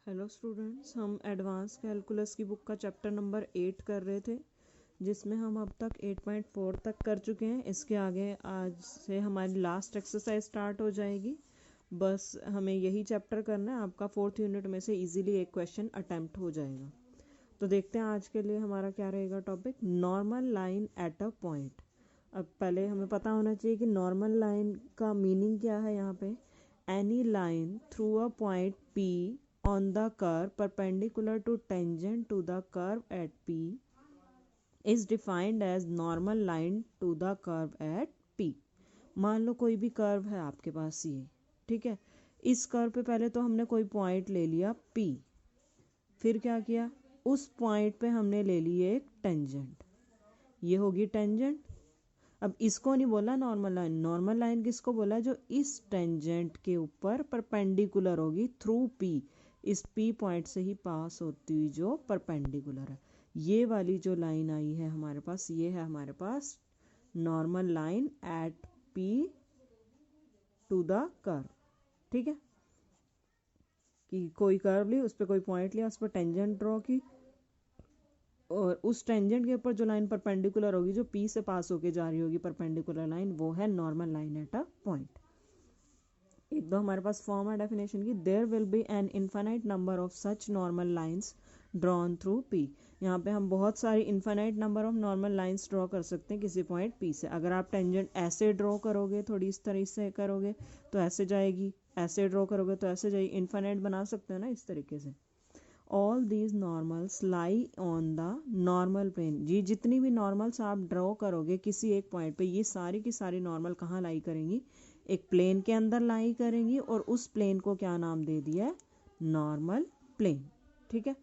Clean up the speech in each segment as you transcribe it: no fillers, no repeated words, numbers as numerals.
Hello students, हम advance calculus की book का चैप्टर नंबर 8 कर रहे थे, जिसमें हम अब तक 8.4 तक कर चुके हैं। इसके आगे आज से हमारी लास्ट एक्सरसाइज स्टार्ट हो जाएगी। बस हमें यही चैप्टर करना है। आपका 4th यूनिट में से इजीली एक क्वेश्चन अटेम्प्ट हो जाएगा। तो देखते हैं आज के लिए हमारा क्या रहेगा topic, normal line at a point. अब पहले हमें पता होना चाहिए कि नॉर्मल लाइन का मीनिंग क्या है। यहाँ पे any line through a point P on the curve perpendicular to tangent to the curve at P is defined as normal line to the curve at P। मान लो कोई भी कर्व है आपके पास, ये ठीक है। इस कर्व पे पहले तो हमने कोई पॉइंट ले लिया P, फिर क्या किया, उस पॉइंट पे हमने ले ली एक टेंजेंट, ये होगी टेंजेंट। अब इसको नहीं बोला नॉर्मल लाइन, नॉर्मल लाइन किसको बोला, जो इस टेंजेंट के ऊपर परपेंडिकुलर होगी थ्रू P, इस P पॉइंट से ही पास होती हुई जो परपेंडिकुलर है। ये वाली जो लाइन आई है हमारे पास, ये है हमारे पास normal line at P to the curve. ठीक है, कि कोई कर्व ली, उस पर कोई पॉइंट लिया, उस पर टेंजेंट ड्रॉ की, और उस टेंजेंट के ऊपर जो लाइन परपेंडिकुलर होगी, जो P से पास होके जा रही होगी परपेंडिकुलर लाइन, वो है normal line at a point. एक दो हमारे पास फॉर्म है डेफिनेशन की, there will be an infinite number of such normal lines drawn through P। यहाँ पे हम बहुत सारी infinite number of normal lines draw कर सकते हैं किसी पॉइंट P से। अगर आप टेंजेंट ऐसे ड्रॉ करोगे, थोड़ी इस तरह से करोगे तो ऐसे जाएगी, ऐसे ड्रॉ करोगे तो ऐसे जाएगी, इनफाइनाइट बना सकते हो ना इस तरीके से। All these normals lie on the normal plane. जी जितनी भी नॉर्मल्स आप ड्रॉ करोगे किसी एक पॉइंट पे, ये सारी की सारी नॉर्मल कहाँ लाई करेंगी, एक प्लेन के अंदर लाई करेंगी, और उस प्लेन को क्या नाम दे दिया है, नॉर्मल प्लेन। ठीक है,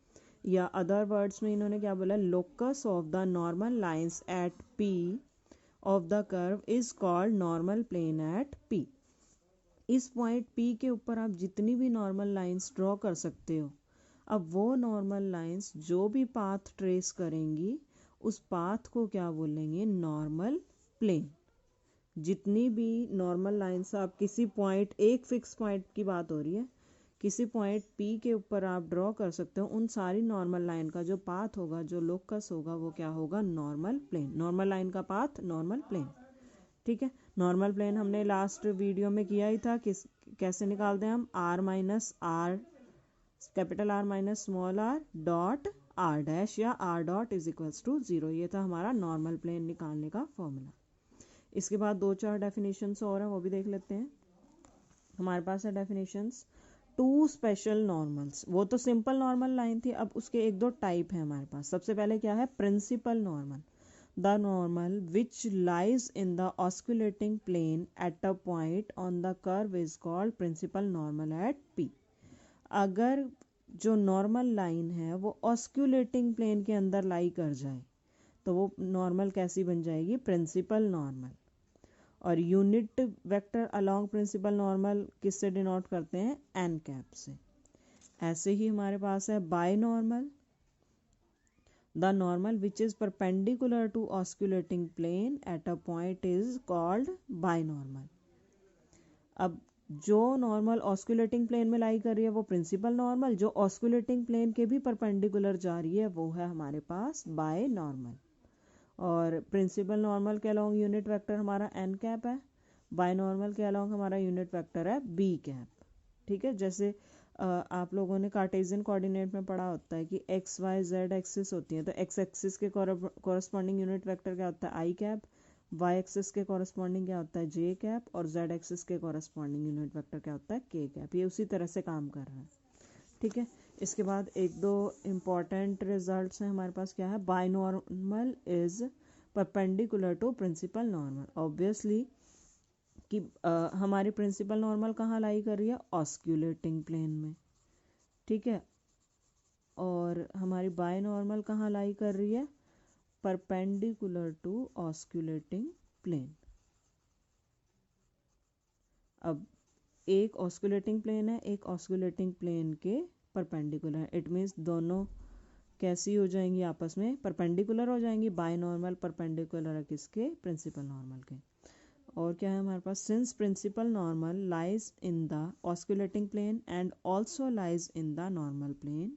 या अदर वर्ड्स में इन्होंने क्या बोला, locus of the normal lines at P of the curve is called normal plane at P। इस पॉइंट P के ऊपर आप जितनी भी नॉर्मल लाइंस ड्रॉ कर सकते हो, अब वो नॉर्मल लाइंस जो भी पाथ ट्रेस करेंगी, उस पाथ को क्या बोलेंगे, नॉर्मल प्लेन। जितनी भी नॉर्मल लाइंस आप किसी पॉइंट, एक फिक्स पॉइंट की बात हो रही है, किसी पॉइंट P के ऊपर आप ड्रॉ कर सकते हो, उन सारी नॉर्मल लाइन का जो पाथ होगा, जो लोकस होगा, वो क्या होगा, नॉर्मल प्लेन। नॉर्मल लाइन का पाथ नॉर्मल प्लेन। ठीक है, नॉर्मल प्लेन हमने लास्ट वीडियो में किया ही था, किस कैसे निकालते हैं हम, R minus R, capital R minus small r dot r dash या r dot is equals to 0। ये था हमारा नॉर्मल प्लेन निकालने का फॉर्मूला। इसके बाद दो चार डेफिनेशंस और हैं, वो भी देख लेते हैं। हमारे पास है डेफिनेशंस, टू स्पेशल नॉर्मल्स। वो तो सिंपल नॉर्मल लाइन थी, अब उसके एक दो टाइप है हमारे पास। सबसे पहले क्या है, principal normal, the normal which lies in the osculating plane at a point on the curve is called principal normal at P। अगर जो नॉर्मल लाइन है वो ऑस्कुलेटिंग प्लेन के अंदर लाई कर जाए तो वो नॉर्मल कैसी बन जाएगी, प्रिंसिपल नॉर्मल। और unit vector along principal normal किससे डिनोट करते हैं, एन कैप से। ऐसे ही हमारे पास है binormal, the normal which is perpendicular to osculating plane at a point is called binormal. अब जो नॉर्मल ऑस्कुलेटिंग प्लेन में लाई कर रही है वो प्रिंसिपल नॉर्मल, जो ऑस्कुलेटिंग प्लेन के भी परपेंडिकुलर जा रही है वो है हमारे पास बाय नॉर्मल। और प्रिंसिपल नॉर्मल के अलोंग यूनिट वेक्टर हमारा एन कैप है, बाय नॉर्मल के अलोंग हमारा यूनिट वेक्टर है बी कैप। ठीक है, जैसे आप लोगों ने कार्टेशियन कोऑर्डिनेट में पढ़ा होता है कि एक्स वाई जेड एक्सिस होती है, तो एक्स एक्सिस के कॉरस्पॉन्डिंग यूनिट वेक्टर क्या होता है, आई कैप, वाई एक्सिस के कॉरस्पॉन्डिंग क्या होता है, जे कैप, और जेड एक्सिस के कॉरस्पॉन्डिंग यूनिट वेक्टर क्या होता है, के कैप। ये उसी तरह से काम कर रहा है। ठीक है, इसके बाद एक दो इम्पॉर्टेंट रिजल्ट्स हैं हमारे पास, क्या है, binormal is perpendicular to principal normal. Obviously कि हमारी प्रिंसिपल नॉर्मल कहाँ लाई कर रही है, ऑस्क्यूलेटिंग प्लेन में। ठीक है, और हमारी बाय नॉर्मल कहाँ लाई कर रही है, परपेंडिकुलर टू ऑस्क्यूलेटिंग प्लेन। अब एक ऑस्कुलेटिंग प्लेन है, एक ऑस्कुलेटिंग प्लेन के परपेंडिकुलर है, इट मीन्स दोनों कैसी हो जाएंगी, आपस में परपेंडिकुलर हो जाएंगी। बाय नॉर्मल परपेंडिकुलर है किसके, प्रिंसिपल नॉर्मल के। और क्या है हमारे पास, since principal normal lies in the osculating plane and also lies in the normal plane.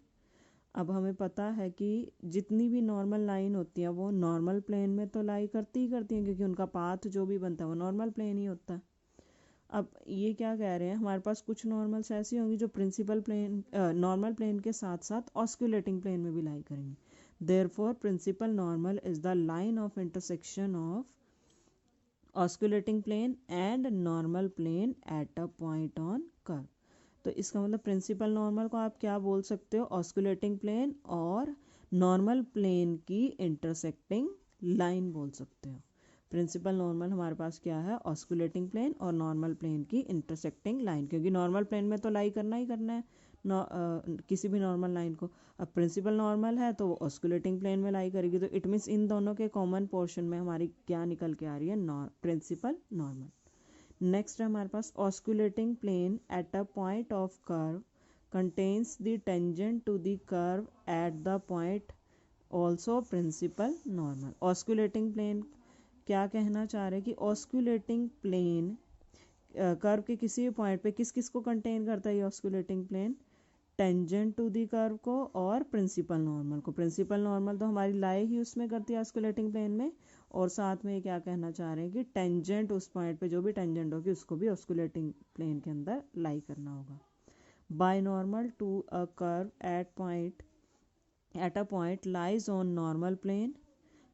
अब हमें पता है कि जितनी भी नॉर्मल लाइन होती है वो नॉर्मल प्लेन में तो लाई करती ही करती हैं, क्योंकि उनका पाथ जो भी बनता है वो नॉर्मल प्लेन ही होता है। अब ये क्या कह रहे हैं, हमारे पास कुछ नॉर्मल्स ऐसी होंगी जो प्रिंसिपल प्लेन नॉर्मल प्लेन के साथ साथ ऑस्कुलेटिंग प्लेन में भी लाई करेंगी। Therefore principal normal is the line of intersection of osculating plane and normal plane at a point on curve. तो इसका मतलब प्रिंसिपल नॉर्मल को आप क्या बोल सकते हो, ऑस्कुलेटिंग प्लेन और नॉर्मल प्लेन की इंटरसेक्टिंग लाइन बोल सकते हो। प्रिंसिपल नॉर्मल हमारे पास क्या है, ऑस्कुलेटिंग प्लेन और नॉर्मल प्लेन की इंटरसेक्टिंग लाइन, क्योंकि नॉर्मल प्लेन में तो लाई करना ही करना है किसी भी नॉर्मल लाइन को। अब प्रिंसिपल नॉर्मल है तो वो ऑस्कुलेटिंग प्लेन में लाई करेगी, तो इट मीन्स इन दोनों के कॉमन पोर्शन में हमारी क्या निकल के आ रही है, प्रिंसिपल नॉर्मल। नेक्स्ट है हमारे पास osculating plane at a point of curve contains the tangent to the curve at the point also principal normal. Osculating plane क्या कहना चाह रहे हैं कि ऑस्कुलेटिंग प्लेन कर्व के किसी भी पॉइंट पे किस किस को कंटेन करता है ये osculating plane, tangent to the curve को और प्रिंसिपल नॉर्मल को। प्रिंसिपल नॉर्मल तो हमारी लाई ही उसमें करती है ऑस्कुलेटिंग प्लेन में, और साथ में क्या कहना चाह रहे हैं कि टेंजेंट उस पॉइंट पे जो भी टेंजेंट होगी उसको भी ऑस्कुलेटिंग प्लेन के अंदर लाई करना होगा। Binormal to a curve at a point lies on normal plane.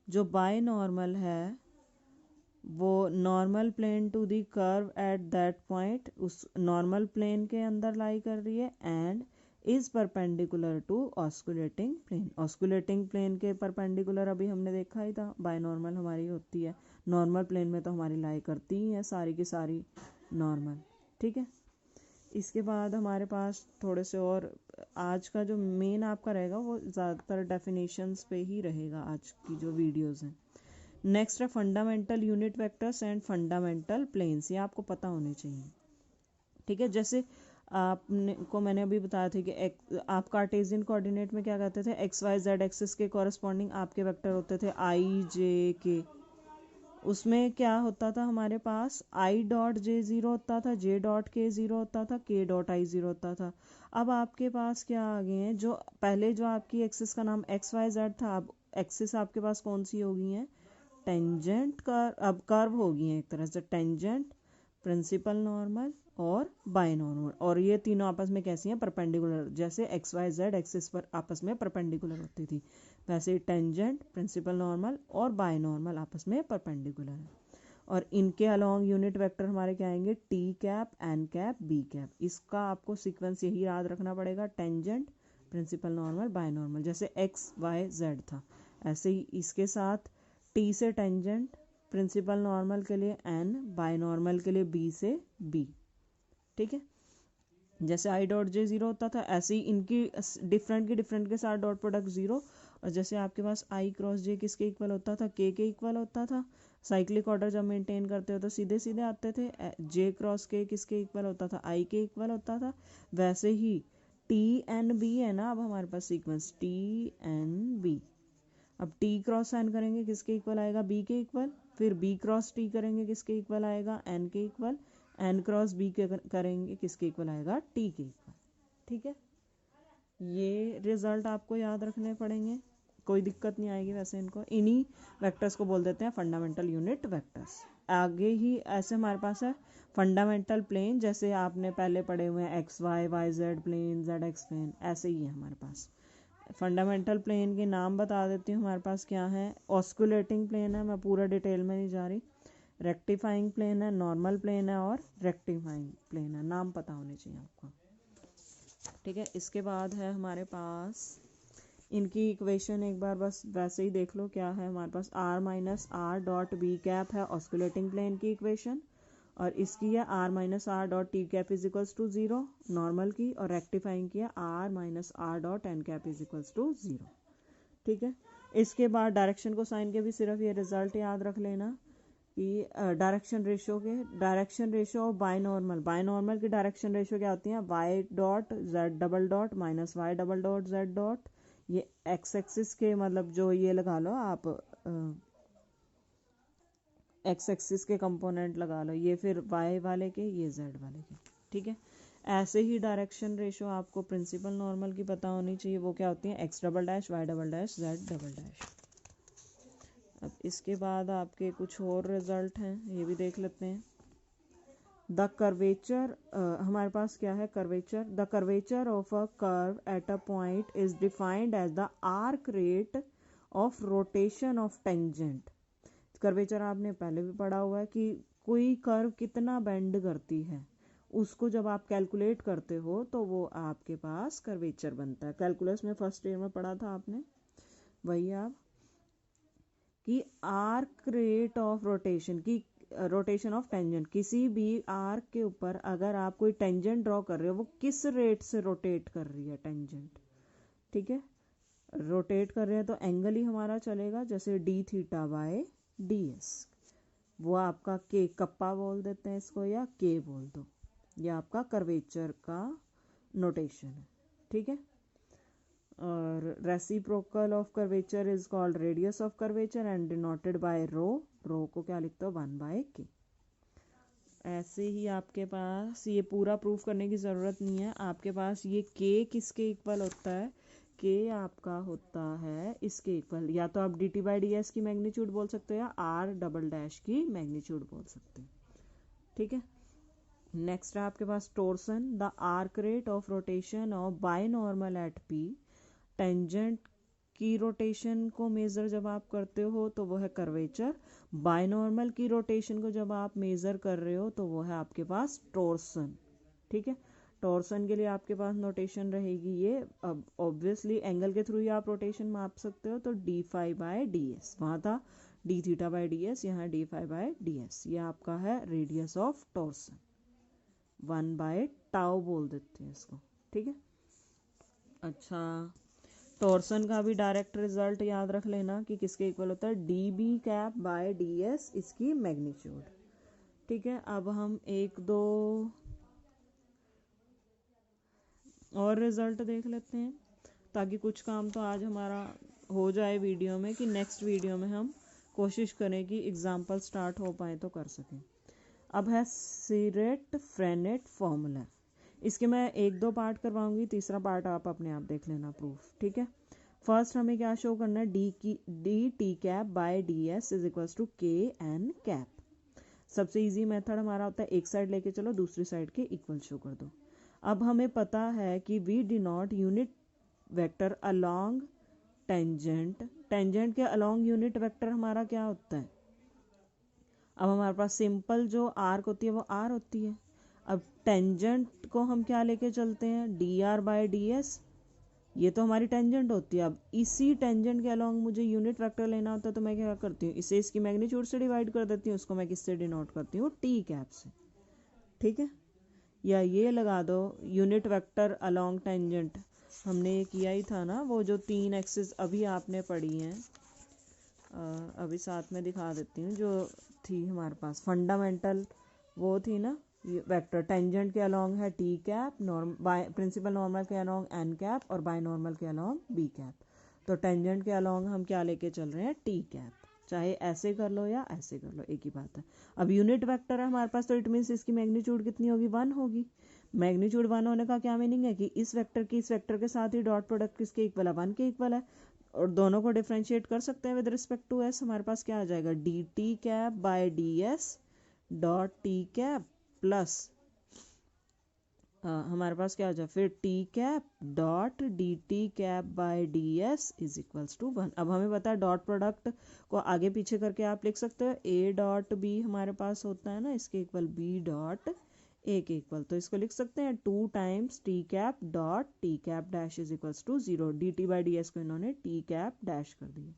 जो बाय नॉर्मल है वो normal plane to the curve at that point उस नॉर्मल प्लेन के अंदर लाई कर रही है, and is perpendicular to osculating plane. Osculating plane के परपेंडिकुलर अभी हमने देखा ही था, बाय नॉर्मल हमारी होती है, नॉर्मल प्लेन में तो हमारी लाई करती ही है सारी की सारी नॉर्मल। ठीक है, इसके बाद हमारे पास थोड़े से और, आज का जो मेन आपका रहेगा वो ज़्यादातर डेफिनेशंस पे ही रहेगा आज की जो वीडियोज़ हैं। नेक्स्ट है fundamental unit vectors and fundamental planes, ये आपको पता होने चाहिए। ठीक है, जैसे आपने को मैंने अभी बताया था कि आप कार्टेशियन कोऑर्डिनेट में क्या कहते थे, एक्स वाई जेड एक्सिस के कॉरस्पॉन्डिंग आपके वेक्टर होते थे आई जे के। उसमें क्या होता था हमारे पास, आई डॉट जे ज़ीरो होता था, जे डॉट के ज़ीरो होता था, के डॉट आई ज़ीरो होता था। अब आपके पास क्या आ गए हैं, जो पहले जो आपकी एक्सिस का नाम एक्स वाई जेड था, अब एक्सिस आपके पास कौन सी हो गई है, टेंजेंट कर्व, अब कर्व होगी है एक तरह से, टेंजेंट, प्रिंसिपल नॉर्मल और बाय नॉर्मल, और ये तीनों आपस में कैसी हैं, परपेंडिकुलर। जैसे एक्स वाई जेड एक्सिस पर आपस में परपेंडिकुलर होती थी, वैसे टेंजेंट, प्रिंसिपल नॉर्मल और बाय नॉर्मल आपस में परपेंडिकुलर है। और इनके अलॉन्ग यूनिट वेक्टर हमारे क्या आएंगे, T cap, N cap, B cap. इसका आपको सीक्वेंस यही याद रखना पड़ेगा, tangent, principal normal, binormal. जैसे एक्स वाई जेड था, ऐसे ही इसके साथ टी से टेंजेंट, प्रिंसिपल नॉर्मल के लिए एन, बाय नॉर्मल के लिए बी से बी। ठीक है, जैसे आई डॉट जे ज़ीरो होता था, ऐसे ही इनकी डिफरेंट के साथ डॉट प्रोडक्ट ज़ीरो। और जैसे आपके पास आई क्रॉस जे किसके इक्वल होता था, के इक्वल होता था। साइक्लिक ऑर्डर जब मेंटेन करते हो तो सीधे सीधे आते थे। जे क्रॉस के किसके इक्वल होता था, आई के इक्वल होता था। वैसे ही टी एन बी है ना, अब हमारे पास सीक्वेंस टी एन बी। अब टी क्रॉस एन करेंगे किसके इक्वल आएगा, बी के इक्वल। फिर बी क्रॉस टी करेंगे किसके इक्वल आएगा, एन के इक्वल। एन क्रॉस बी के करेंगे किसके इक्वल आएगा, टी के इक्वल। ठीक है, ये रिजल्ट आपको याद रखने पड़ेंगे, कोई दिक्कत नहीं आएगी वैसे इनको। इन्हीं वेक्टर्स को बोल देते हैं फंडामेंटल यूनिट वेक्टर्स। आगे ही ऐसे हमारे पास है फंडामेंटल प्लेन, जैसे आपने पहले पढ़े हुए हैं X Y, Y Z plane, Z X plane, ऐसे ही है हमारे पास। फंडामेंटल प्लेन के नाम बता देती हूँ हमारे पास क्या है, ऑस्कुलेटिंग प्लेन है, मैं पूरा डिटेल में नहीं जा रही, रेक्टिफाइंग प्लेन है, नॉर्मल प्लेन है और रेक्टिफाइंग प्लेन है, नाम पता होने चाहिए आपको। ठीक है, इसके बाद है हमारे पास इनकी इक्वेशन, एक बार बस वैसे ही देख लो क्या है हमारे पास, r minus r dot b cap है ऑस्कुलेटिंग प्लेन की इक्वेशन, और इसकी है are minus r dot T cap is equals to zero normal की, और रेक्टिफाइंग की है are minus r dot n cap is equals to zero. ठीक है, इसके बाद डायरेक्शन को साइन के भी सिर्फ ये रिजल्ट याद रख लेना कि direction ratio of binormal की डायरेक्शन रेशियो क्या होती है, Y dot Z double dot minus Y double dot Z dot. ये एक्स एक्सिस के मतलब जो ये लगा लो आप एक्स एक्सिस के कंपोनेंट लगा लो, ये फिर वाई वाले के, ये जेड वाले के, ठीक है। ऐसे ही डायरेक्शन रेशो आपको प्रिंसिपल नॉर्मल की पता होनी चाहिए, वो क्या होती है, X double dash, Y double dash, Z double dash. अब इसके बाद आपके कुछ और रिजल्ट हैं, ये भी देख लेते हैं। द कर्वेचर, हमारे पास क्या है, curvature, the curvature of a curve at a point is defined as the arc rate of rotation of tangent. Curvature आपने पहले भी पढ़ा हुआ है कि कोई कर्व कितना बेंड करती है, उसको जब आप कैलकुलेट करते हो तो वो आपके पास कर्वेचर बनता है। कैलकुलस में फर्स्ट ईयर में पढ़ा था आपने, वही आप कि आर्क रेट ऑफ रोटेशन की, रोटेशन ऑफ टेंजेंट, किसी भी आर्क के ऊपर अगर आप कोई टेंजेंट ड्रॉ कर रहे हो, वो किस रेट से रोटेट कर रही है टेंजेंट, ठीक है। रोटेट कर रहे हैं तो एंगल ही हमारा चलेगा, जैसे D theta by D S, वो आपका के कप्पा बोल देते हैं इसको, या के बोल दो, ये आपका कर्वेचर का नोटेशन है, ठीक है। और reciprocal of curvature is called radius of curvature and denoted by rho, rho को क्या लिखते हो, 1/k। ऐसे ही आपके पास ये पूरा प्रूफ करने की ज़रूरत नहीं है, आपके पास ये k किसके इक्वल होता है, k आपका होता है इसके इक्वल, या तो आप dt बाई डी एस की मैग्नीट्यूड बोल सकते हो या r डबल डैश की मैग्नीट्यूड बोल सकते हैं, ठीक है। नेक्स्ट है आपके पास torsion, the arc rate of rotation of binormal at p, tangent की रोटेशन को मेज़र जब आप करते हो तो वो है कर्वेचर, बायनॉर्मल की रोटेशन को जब आप मेज़र कर रहे हो तो वो है आपके पास टोर्सन, ठीक है। टोर्सन के लिए आपके पास नोटेशन रहेगी ये, अब ऑब्वियसली एंगल के थ्रू ही आप रोटेशन माप सकते हो, तो d phi by D s, वहाँ था d theta by D s, यहाँ d phi by D S, ये आपका है रेडियस ऑफ टोर्सन, 1/टाउ बोल देते हैं इसको, ठीक है। अच्छा, टॉर्सन का भी डायरेक्ट रिजल्ट याद रख लेना कि किसके इक्वल होता है, D B cap by D S, इसकी मैग्नीट्यूड, ठीक है। अब हम एक दो और रिजल्ट देख लेते हैं, ताकि कुछ काम तो आज हमारा हो जाए वीडियो में, कि नेक्स्ट वीडियो में हम कोशिश करें कि एग्जाम्पल स्टार्ट हो पाए तो कर सकें। अब है सीरेट फ्रेनेट फॉर्मूला, इसके मैं एक दो पार्ट करवाऊंगी, तीसरा पार्ट आप अपने आप देख लेना प्रूफ, ठीक है। फर्स्ट हमें क्या शो करना है, D T cap by D S is equals to K N cap. सबसे इजी मेथड हमारा होता है एक साइड लेके चलो, दूसरी साइड के इक्वल शो कर दो। अब हमें पता है कि we denote unit vector along tangent, tangent के अलोंग यूनिट वेक्टर हमारा क्या होता है, अब हमारे पास सिंपल जो आर्क होती है वो आर होती है, अब टेंजेंट को हम क्या लेके चलते हैं, D R by D S, ये तो हमारी टेंजेंट होती है। अब इसी टेंजेंट के अलोंग मुझे यूनिट वेक्टर लेना होता है, तो मैं क्या करती हूँ, इसे इसकी मैग्नीट्यूड से डिवाइड कर देती हूँ, उसको मैं किससे डिनोट करती हूँ, टी कैप से, ठीक है। या ये लगा दो यूनिट वेक्टर अलोंग टेंजेंट, हमने ये किया ही था ना, वो जो 3 एक्सिस अभी आपने पढ़ी हैं, अभी साथ में दिखा देती हूँ, जो थी हमारे पास फंडामेंटल, वो थी ना वेक्टर, टेंजेंट के अलोंग है टी कैप, प्रिंसिपल नॉर्मल के अलोंग एन कैप, और बाय नॉर्मल के अलोंग बी कैप। तो टेंजेंट के अलोंग हम क्या लेके चल रहे हैं, टी कैप, चाहे ऐसे कर लो या ऐसे कर लो, एक ही बात है। अब यूनिट वेक्टर है हमारे पास, तो इट मीन्स इसकी मैग्नीट्यूड कितनी होगी, 1 होगी। मैग्नीट्यूड 1 होने का क्या मीनिंग है कि इस वेक्टर की इस वेक्टर के साथ ही डॉट प्रोडक्ट किसके इक्वल है, 1 के इक्वल है, और दोनों को डिफ्रेंशिएट कर सकते हैं विद रिस्पेक्ट टू एस। हमारे पास क्या आ जाएगा, D T cap by D S dot T cap plus हमारे पास क्या आ जाए फिर T cap dot D T cap by D S is equals to 1। अब हमें पता है डॉट प्रोडक्ट को आगे पीछे करके आप लिख सकते हो, ए डॉट बी हमारे पास होता है ना इसके इक्वल, बी डॉट ए के इक्वल, तो इसको लिख सकते हैं 2 times T cap dot T cap dash is equals to 0, D T by D S को इन्होंने टी कैप डैश कर दिया,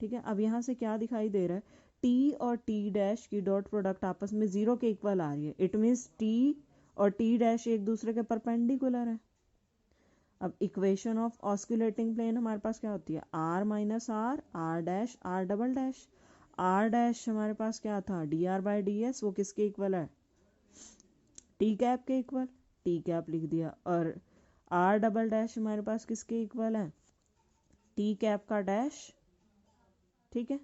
ठीक है। अब यहाँ से क्या दिखाई दे रहा है, टी और टी डैश की डॉट प्रोडक्ट आपस में 0 के इक्वल आ रही है, इट मीन्स टी और टी डैश एक दूसरे के परपेंडिकुलर है। अब इक्वेशन ऑफ ऑस्कुलेटिंग प्लेन हमारे पास क्या होती है, are minus R, R dash R double dash, R dash हमारे पास क्या था, D R by D S, वो किसके इक्वल है, टी कैप के इक्वल, टी कैप लिख दिया, और आर डबल डैश हमारे पास किसके इक्वल है, टी कैप का डैश, ठीक है।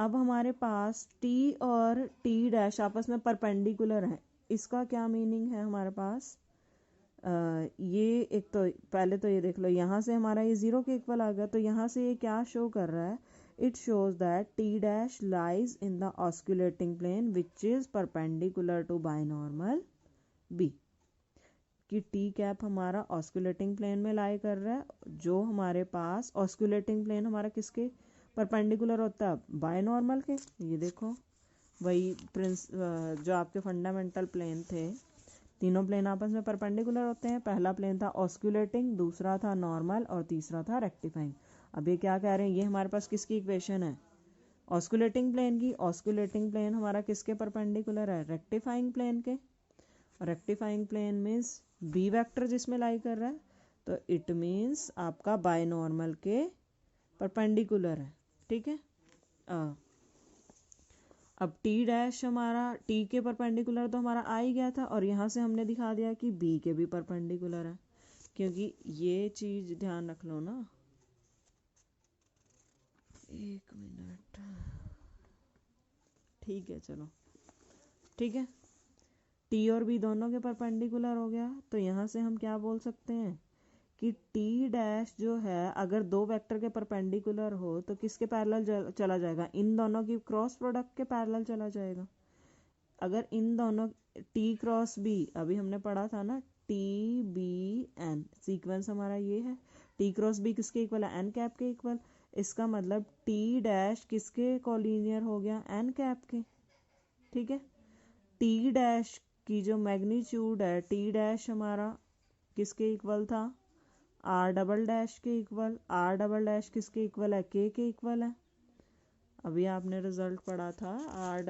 अब हमारे पास टी और टी डैश आपस में परपेंडिकुलर हैं। इसका क्या मीनिंग है हमारे पास? ये एक तो पहले तो ये देख लो, यहाँ से हमारा ये 0 के इक्वल आ गया, तो यहाँ से ये क्या शो कर रहा है? It shows that t dash lies in the osculating plane which is perpendicular to binormal b. कि टी कैप हमारा ऑस्कुलेटिंग प्लेन में लाई कर रहा है, जो हमारे पास ऑस्कुलेटिंग प्लेन हमारा किसके परपेंडिकुलर होता है? बायनॉर्मल के। ये देखो वही जो आपके फंडामेंटल प्लेन थे, तीनों प्लेन आपस में परपेंडिकुलर होते हैं। पहला प्लेन था ऑस्कुलेटिंग, दूसरा था नॉर्मल और तीसरा था रेक्टिफाइंग। अब ये क्या कह रहे हैं? ये हमारे पास किसकी इक्वेशन है? ऑस्कुलेटिंग प्लेन की। ऑस्कुलेटिंग प्लेन हमारा किसके परपेंडिकुलर है? रेक्टिफाइंग प्लेन के। Rectifying plane means B vector जिसमें लाई कर रहा है, तो इट मीन्स आपका बायनॉर्मल के परपेंडिकुलर है। ठीक है। अब टी डैश हमारा टी के परपेंडिकुलर तो हमारा आ ही गया था, और यहाँ से हमने दिखा दिया कि बी के भी परपेंडिकुलर है, क्योंकि ये चीज ध्यान रख लो ना। एक मिनट, ठीक है, चलो ठीक है। टी और बी दोनों के परपेंडिकुलर हो गया, तो यहाँ से हम क्या बोल सकते हैं कि टी डैश जो है अगर दो वेक्टर के परपेंडिकुलर हो तो किसके पैरेलल चला जाएगा? इन दोनों की क्रॉस प्रोडक्ट के पैरेलल चला जाएगा। अगर इन दोनों टी क्रॉस बी, अभी हमने पढ़ा था ना, टी बी एन सीक्वेंस हमारा ये है। टी क्रॉस बी किसके इक्वल है? एन कैप के इक्वल। इसका मतलब टी डैश किसके कोलिनियर हो गया? एन कैप के। ठीक है। टी डैश की जो मैग्नीट्यूड है, टी डैश हमारा किसके इक्वल था? आर डबल डैश के इक्वल। आर डबल डैश किसके इक्वल है? के इक्वल है। अभी आपने रिजल्ट पढ़ा था, आर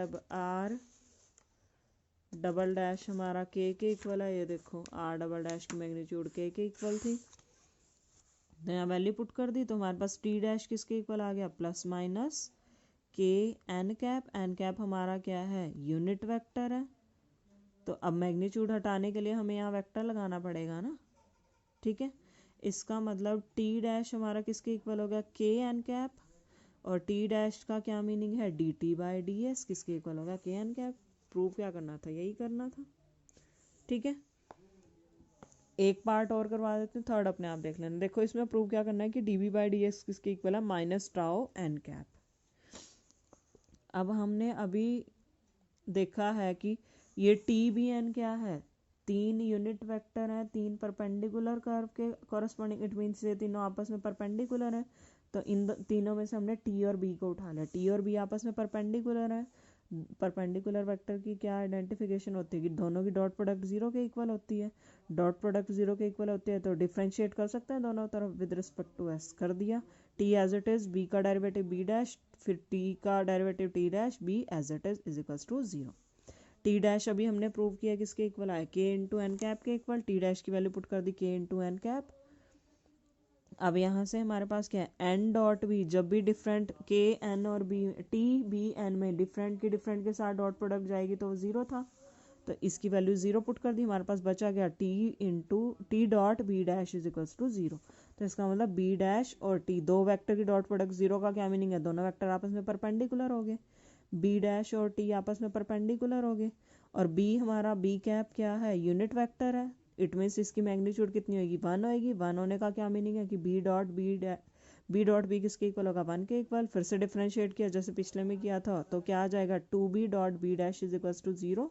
डबल डैश हमारा के इक्वल है। ये देखो आर डबल डैश की मैग्नीट्यूड के इक्वल थी, तो यहाँ वैल्यू पुट कर दी, तो हमारे पास टी डैश किसके इक्वल आ गया? प्लस माइनस के एन कैप। एन कैप हमारा क्या है? यूनिट वेक्टर है। तो अब मैग्नीट्यूड हटाने के लिए हमें यहाँ वेक्टर लगाना पड़ेगा ना। ठीक है। इसका मतलब टी डैश हमारा किसके इक्वल हो गया? के एन कैप। और टी डैश का क्या मीनिंग है? D T by D S किसके इक्वल होगा? के एन कैप। प्रूव क्या करना था? यही करना था। ठीक है। एक पार्ट और करवा देते हैं, थर्ड अपने आप देख लेना। देखो इसमें प्रूव क्या करना है कि D B by D S किसके इक्वल है? Minus tau N cap. अब हमने अभी देखा है कि ये टी बी एन क्या है? तीन यूनिट वेक्टर हैं, तीन परपेंडिकुलर कर्व के कॉरस्पॉन्डिंग। इट मीन्स ये तीनों आपस में परपेंडिकुलर है, तो इन तीनों में से हमने टी और बी को उठा लिया। टी और बी आपस में परपेंडिकुलर है। परपेंडिकुलर वेक्टर की क्या आइडेंटिफिकेशन होती है कि दोनों की डॉट प्रोडक्ट 0 के इक्वल होती है। डॉट प्रोडक्ट 0 के इक्वल होती है तो डिफ्रेंशिएट कर सकते हैं दोनों तरफ विद रिस्पेक्ट टू एस। कर दिया। T as it is, B का डेरिवेटिव बी डैश, फिर टी का derivative T dash, B as it is equals to 0। T dash अभी हमने प्रूव किया किसके इक्वल आया? के इंटू एन कैप के इक्वल। टी डैश की वैल्यू पुट कर दी के इंटू एन कैप। अब यहाँ से हमारे पास क्या है? एन डॉट बी, जब भी डिफरेंट के एन और बी, टी बी एन में डिफरेंट के साथ डॉट प्रोडक्ट जाएगी तो वो 0 था, तो इसकी वैल्यू 0 पुट कर दी। हमारे पास बचा गया T into T dot B dash is equals to 0। तो इसका मतलब बी डैश और टी, दो वेक्टर की डॉट प्रोडक्ट 0 का क्या मीनिंग है? दोनों वेक्टर आपस में परपेंडिकुलर हो गए। बी डैश और टी आपस में परपेंडिकुलर हो गए। और बी हमारा बी कैप क्या है? यूनिट वेक्टर है। इट मीन्स इसकी मैग्नीट्यूड कितनी होगी? 1 होगी। 1 होने का क्या मीनिंग है कि बी डॉट बी किसके इक्वल होगा? 1 के इक्वल। फिर से डिफरेंशिएट किया जैसे पिछले में किया था, तो क्या आ जाएगा? 2b dot B dash is equals to 0।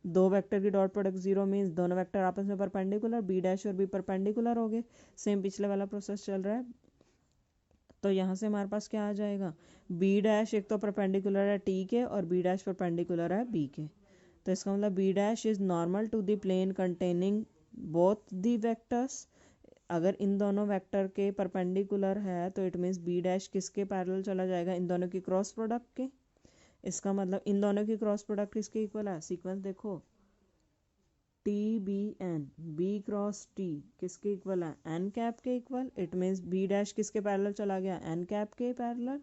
दो वेक्टर की डॉट प्रोडक्ट 0 मीन्स दोनों वेक्टर आपस में परपेंडिकुलर, बी डैश और बी परपेंडिकुलर हो गए। सेम पिछले वाला प्रोसेस चल रहा है। तो यहाँ से हमारे पास क्या आ जाएगा? बी डैश एक तो परपेंडिकुलर है टी के और बी डैश परपेंडिकुलर है बी के, तो इसका मतलब B dash is normal to the plane containing both the vectors. अगर इन दोनों वेक्टर के परपेंडिकुलर है तो इट मीन्स बी डैश किसके पैरेलल चला जाएगा? इन दोनों की क्रॉस प्रोडक्ट के। इसका मतलब इन दोनों की क्रॉस प्रोडक्ट किसके इक्वल है? सीक्वेंस देखो, T B N, B cross T किसके इक्वल है? एन कैप के equal. It means B dash किसके पैरेलल चला गया? एन कैप के पैरेलल।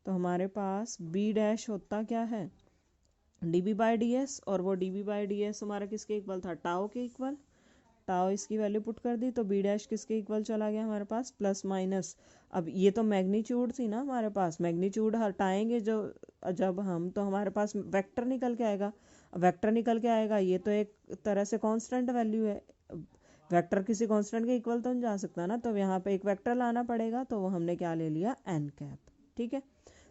तो हमारे पास बी डैश होता क्या है? D B by D S, और वो D B by D S हमारा किसके इक्वल था? टाओ के इक्वल। टाओ इसकी वैल्यू पुट कर दी तो बी डैश किसके इक्वल चला गया हमारे पास, प्लस माइनस। अब ये तो मैग्नीट्यूड थी ना हमारे पास, मैग्नीट्यूड हटाएंगे जो जब हम, तो हमारे पास वेक्टर निकल के आएगा। वेक्टर निकल के आएगा, ये तो एक तरह से कांस्टेंट वैल्यू है, वेक्टर किसी कांस्टेंट के इक्वल तो नहीं जा सकता ना, तो यहाँ पे एक वेक्टर लाना पड़ेगा, तो वो हमने क्या ले लिया, एन कैप। ठीक है,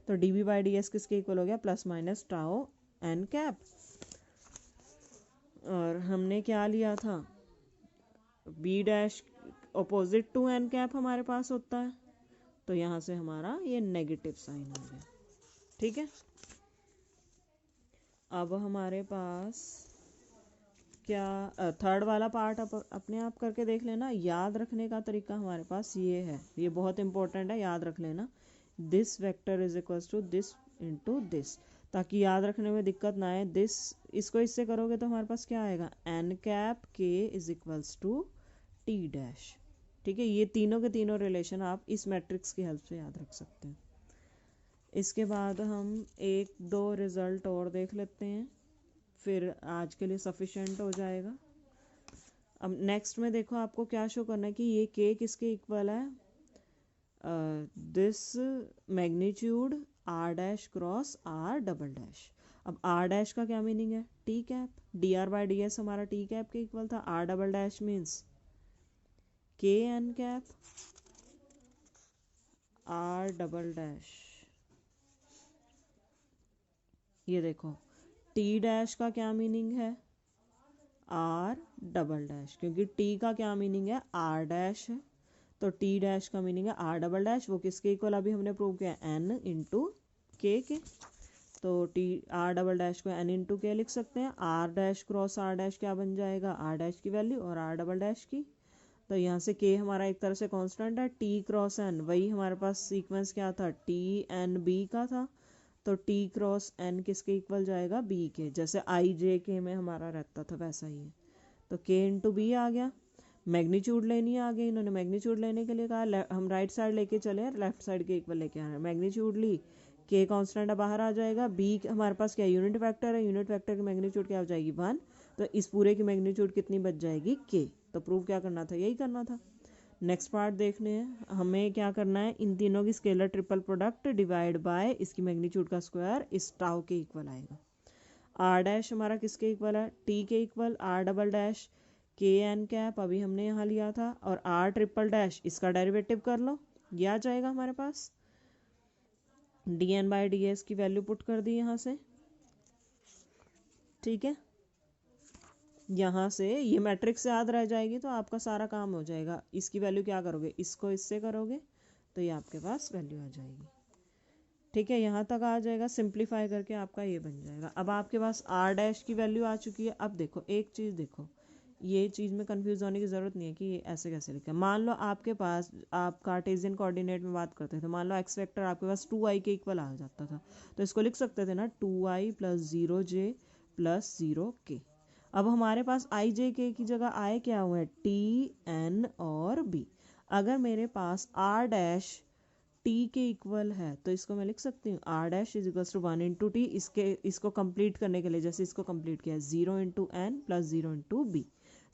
तो D B by D S किसके इक्वल हो गया, plus minus tau N cap. और हमने क्या लिया था, B dash opposite to N cap हमारे पास होता है, तो यहाँ से हमारा ये नेगेटिव साइन हो गया। ठीक है, अब हमारे पास क्या थर्ड वाला पार्ट अपने आप करके देख लेना। याद रखने का तरीका हमारे पास ये है, ये बहुत इंपॉर्टेंट है, याद रख लेना। This vector is equals to this into this, ताकि याद रखने में दिक्कत ना आए। दिस, इसको इससे करोगे तो हमारे पास क्या आएगा, N cap K is equals to T dash. ठीक है, ये तीनों के तीनों रिलेशन आप इस मैट्रिक्स की हेल्प से याद रख सकते हैं। इसके बाद हम एक दो रिजल्ट और देख लेते हैं, फिर आज के लिए सफिशेंट हो जाएगा। अब नेक्स्ट में देखो आपको क्या शो करना है कि ये के किसके इक्वल है, this magnitude R dash cross R double dash. अब आर डैश का क्या मीनिंग है, T cap, D R by D S हमारा टी कैप के इक्वल था। R double dash means K N cap, R double dash, ये देखो T dash का क्या मीनिंग है, आर डबल डैश, क्योंकि टी का क्या मीनिंग है, आर डैश है, तो टी डैश का मीनिंग है आर डबल डैश। वो किसके इक्वल अभी हमने प्रूव किया, एन इंटू के। तो टी आर डबल डैश को एन इंटू के लिख सकते हैं। R dash cross R dash क्या बन जाएगा, आर डैश की वैल्यू और आर डबल डैश की, तो यहाँ से के हमारा एक तरह से कांस्टेंट है। टी क्रॉस एन, वही हमारे पास सीक्वेंस क्या था, टी एन बी का था, तो टी क्रॉस एन किसके इक्वल जाएगा, बी के, जैसे आई जे के में हमारा रहता था वैसा ही है। तो के इंटू बी आ गया। मैग्नीट्यूड लेनी है आगे, इन्होंने मैग्नीट्यूड लेने के लिए कहा, हम राइट साइड लेके चले, लेफ्ट साइड के इक्वल लेके आ रहे हैं। मैग्नीट्यूड ली, के कांस्टेंट बाहर आ जाएगा, बी हमारे पास क्या यूनिट वेक्टर है, यूनिट वेक्टर की मैग्नीट्यूड क्या हो जाएगी, 1, तो इस पूरे की मैग्नीट्यूड कितनी बच जाएगी, के। तो प्रूव क्या करना था, यही करना था। नेक्स्ट पार्ट देखने हैं, हमें क्या करना है, इन तीनों की scalar triple product divide by इसकी मैग्नीट्यूड का स्क्वायर इस टाउ के इक्वल आएगा। आर डैश हमारा किसके इक्वल है, टी के इक्वल, आर डबल डैश के एन कैप अभी हमने यहाँ लिया था, और आर ट्रिपल डैश इसका डेरिवेटिव कर लो, ये आ जाएगा हमारे पास। D n by D s की वैल्यू पुट कर दी यहाँ से। ठीक है, यहाँ से ये मैट्रिक्स याद रह जाएगी तो आपका सारा काम हो जाएगा। इसकी वैल्यू क्या करोगे, इसको इससे करोगे तो ये आपके पास वैल्यू आ जाएगी। ठीक है, यहाँ तक आ जाएगा, सिंप्लीफाई करके आपका ये बन जाएगा। अब आपके पास आर डैश की वैल्यू आ चुकी है। अब देखो एक चीज़, देखो ये चीज़ में कंफ्यूज होने की ज़रूरत नहीं है कि ये ऐसे कैसे लिखा है। मान लो आपके पास, आप कार्टेशियन कोऑर्डिनेट में बात करते थे, मान लो एक्स वेक्टर आपके पास 2i के इक्वल आ जाता था, तो इसको लिख सकते थे ना 2i plus 0j plus 0k। अब हमारे पास आई जे के की जगह आए क्या हुआ है, टी एन और बी। अगर मेरे पास आर डैश टी के इक्वल है तो इसको मैं लिख सकती हूँ R dash is equal to 1 into T. इसको कंप्लीट करने के लिए जैसे इसको कंप्लीट किया, 0 into N plus 0 into B.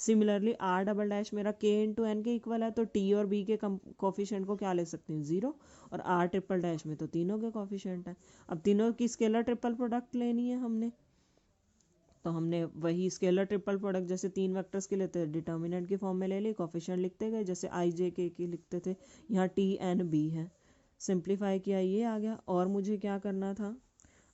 Similarly R double dash मेरा के इंटू एन के इक्वल है, तो टी और बी के कोफिशिएंट को क्या ले सकती हूँ, 0, और आर ट्रिपल डैश में तो तीनों के कोफिशिएंट है। अब तीनों की स्केलर ट्रिपल प्रोडक्ट लेनी है हमने, तो हमने वही स्केलर ट्रिपल प्रोडक्ट जैसे तीन वेक्टर्स के लेते हैं डिटर्मिनेंट की फॉर्म में ले ली, कोफिशिएंट लिखते गए जैसे आई जे के की लिखते थे, यहाँ टी एन बी है, सिंप्लीफाई किया ये आ गया। और मुझे क्या करना था,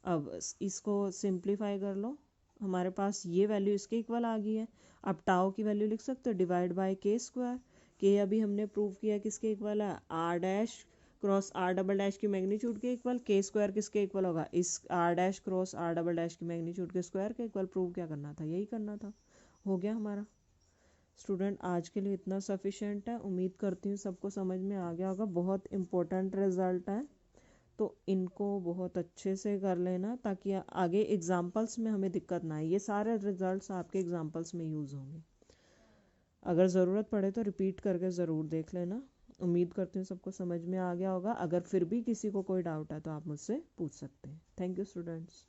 अब इसको सिंप्लीफाई कर लो, हमारे पास ये वैल्यू इसके इक्वल आ गई है। अब टाओ की वैल्यू लिख सकते हो डिवाइड बाय के स्क्वायर। के अभी हमने प्रूव किया किसके इक्वल है, R dash cross R double dash की मैग्नीट्यूड के इक्वल। के स्क्वायर किसके इक्वल होगा, इस R dash cross R double dash की मैग्नीट्यूड के स्क्वायर के इक्वल। प्रूव क्या करना था, यही करना था, हो गया हमारा। स्टूडेंट आज के लिए इतना सफिशिएंट है, उम्मीद करती हूँ सबको समझ में आ गया होगा। बहुत इंपॉर्टेंट रिजल्ट है, तो इनको बहुत अच्छे से कर लेना ताकि आगे एग्जाम्पल्स में हमें दिक्कत ना आए। ये सारे रिजल्ट्स आपके एग्जाम्पल्स में यूज़ होंगे, अगर ज़रूरत पड़े तो रिपीट करके ज़रूर देख लेना। उम्मीद करती हूँ सबको समझ में आ गया होगा। अगर फिर भी किसी को कोई डाउट है तो आप मुझसे पूछ सकते हैं। Thank you students.